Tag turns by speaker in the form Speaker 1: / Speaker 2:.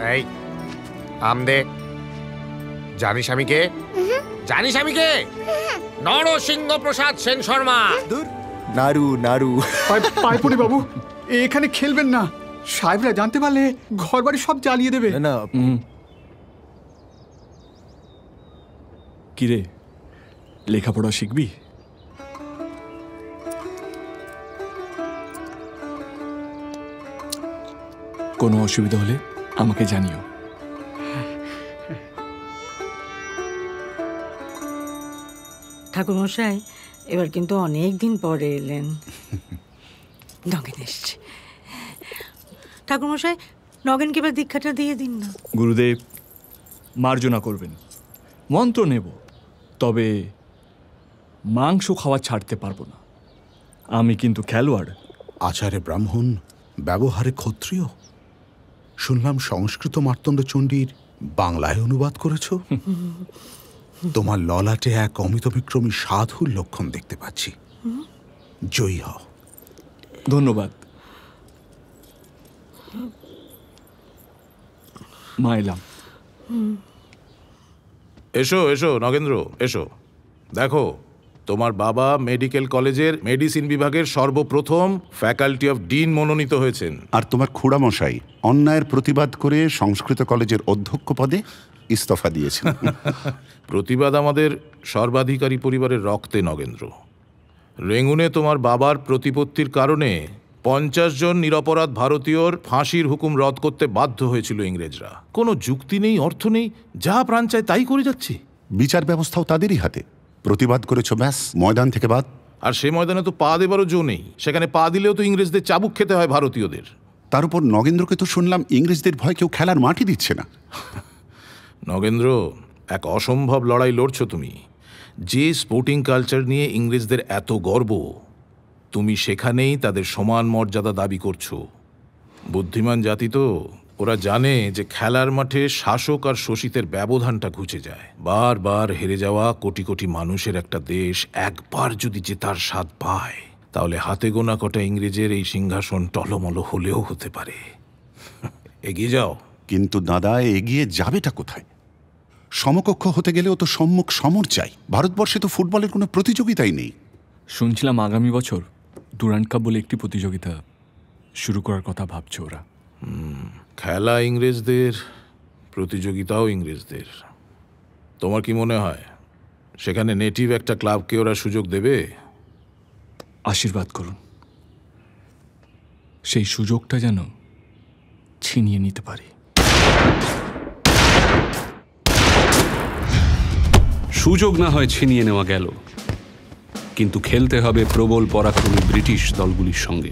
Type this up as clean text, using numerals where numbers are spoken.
Speaker 1: এই আমদে, জানিস আমি কে? জানিস আমি কে? নরসিংহ প্রসাদ সেন শর্মা।
Speaker 2: নারু নারু।
Speaker 3: পাইপুরি বাবু, এখানে খেলবেন না, সাহেবরা জানতে পারলে ঘর বাড়ি সব জ্বালিয়ে দেবে।
Speaker 2: না
Speaker 4: কিরে, লেখাপড়া শিখবি? কোনো অসুবিধা হলে আমাকে জানিও।
Speaker 5: ঠাকুরমশাই, এবার কিন্তু অনেক দিন পরে এলেন। নগেন এসছে। ঠাকুরমশাই, নগেনকে এবার দীক্ষাটা দিয়ে দিন না।
Speaker 4: গুরুদেব মার্জনা করবেন, মন্ত্র নেব, তবে মাংস খাওয়া ছাড়তে পারবো না। আমি কিন্তু খেলোয়াড়।
Speaker 6: আচারে ব্রাহ্মণ, ব্যবহারে ক্ষত্রিয়। শুনলাম সংস্কৃত মার্তণ্ড চণ্ডীর বাংলায় অনুবাদ করেছ। তোমার ললাটে এক অমিতবিক্রমী সাধুর লক্ষণ দেখতে পাচ্ছি। জয়ী হও।
Speaker 4: ধন্যবাদ। মা এলাম।
Speaker 7: এসো এসো নগেন্দ্র, এসো। দেখো, তোমার বাবা মেডিকেল কলেজের মেডিসিন বিভাগের সর্বপ্রথম ফ্যাকাল্টি অফ ডিন মনোনীত হয়েছেন।
Speaker 8: আর তোমার খুড়ামশাই অন্যায়ের প্রতিবাদ করে সংস্কৃত কলেজের অধ্যক্ষ পদে ইস্তফা দিয়েছেন।
Speaker 7: প্রতিবাদ আমাদের সর্বাধিকারী পরিবারের রক্তে নগেন্দ্র। রেঙ্গুনে তোমার বাবার প্রতিপত্তির কারণে 50 জন নিরপরাধ ভারতীয়র ফাঁসির হুকুম রদ করতে বাধ্য হয়েছিল ইংরেজরা। কোনো যুক্তি নেই, অর্থ নেই, যা প্রাণ চায় তাই করে যাচ্ছে।
Speaker 8: বিচার ব্যবস্থাও তাদেরই হাতে। প্রতিবাদ করেছ, ব্যাস, ময়দান থেকে বাদ।
Speaker 7: আর সে ময়দানে তো পা দেবারও জো নেই। সেখানে পা দিলেও তো ইংরেজদের চাবুক খেতে হয় ভারতীয়দের।
Speaker 8: তার উপর নগেন্দ্রকে তো শুনলাম ইংরেজদের ভয় কেউ খেলার মাঠই দিচ্ছে না।
Speaker 7: নগেন্দ্র, এক অসম্ভব লড়াই লড়ছো তুমি। যে স্পোর্টিং কালচার নিয়ে ইংরেজদের এত গর্ব, তুমি সেখানেই তাদের সমান মর্যাদা দাবি করছো। বুদ্ধিমান জাতি তো, ওরা জানে যে খেলার মাঠে শাসক আর শোষিতের ব্যবধানটা ঘুচে যায়। বারবার হেরে যাওয়া কোটি কোটি মানুষের একটা দেশ একবার যদি জেতার স্বাদ পায়, তাহলে হাতে গোনা কটা ইংরেজের এই সিংহাসন টলমল হলেও হতে পারে। এগিয়ে যাও।
Speaker 8: কিন্তু দাদা, এগিয়ে যাবেটা কোথায়? সমকক্ষ হতে গেলেও তো সম্মুখ সমর চাই। ভারতবর্ষে তো ফুটবলের কোনো প্রতিযোগিতাই নেই।
Speaker 4: শুনছিলাম আগামী বছর ডুরান্ড কাপ বলে একটি প্রতিযোগিতা শুরু করার কথা ভাবছে ওরা।
Speaker 7: খেলা ইংরেজদের, প্রতিযোগিতাও ইংরেজদের। তোমার কি মনে হয় সেখানে নেটিভ একটা ক্লাবকে ওরা সুযোগ দেবে?
Speaker 4: আশীর্বাদ করুন, সেই সুযোগটা যেন ছিনিয়ে নিতে পারি।
Speaker 9: সুযোগ না হয় ছিনিয়ে নেওয়া গেল, কিন্তু খেলতে হবে প্রবল পরাক্রমী ব্রিটিশ দলগুলির সঙ্গে।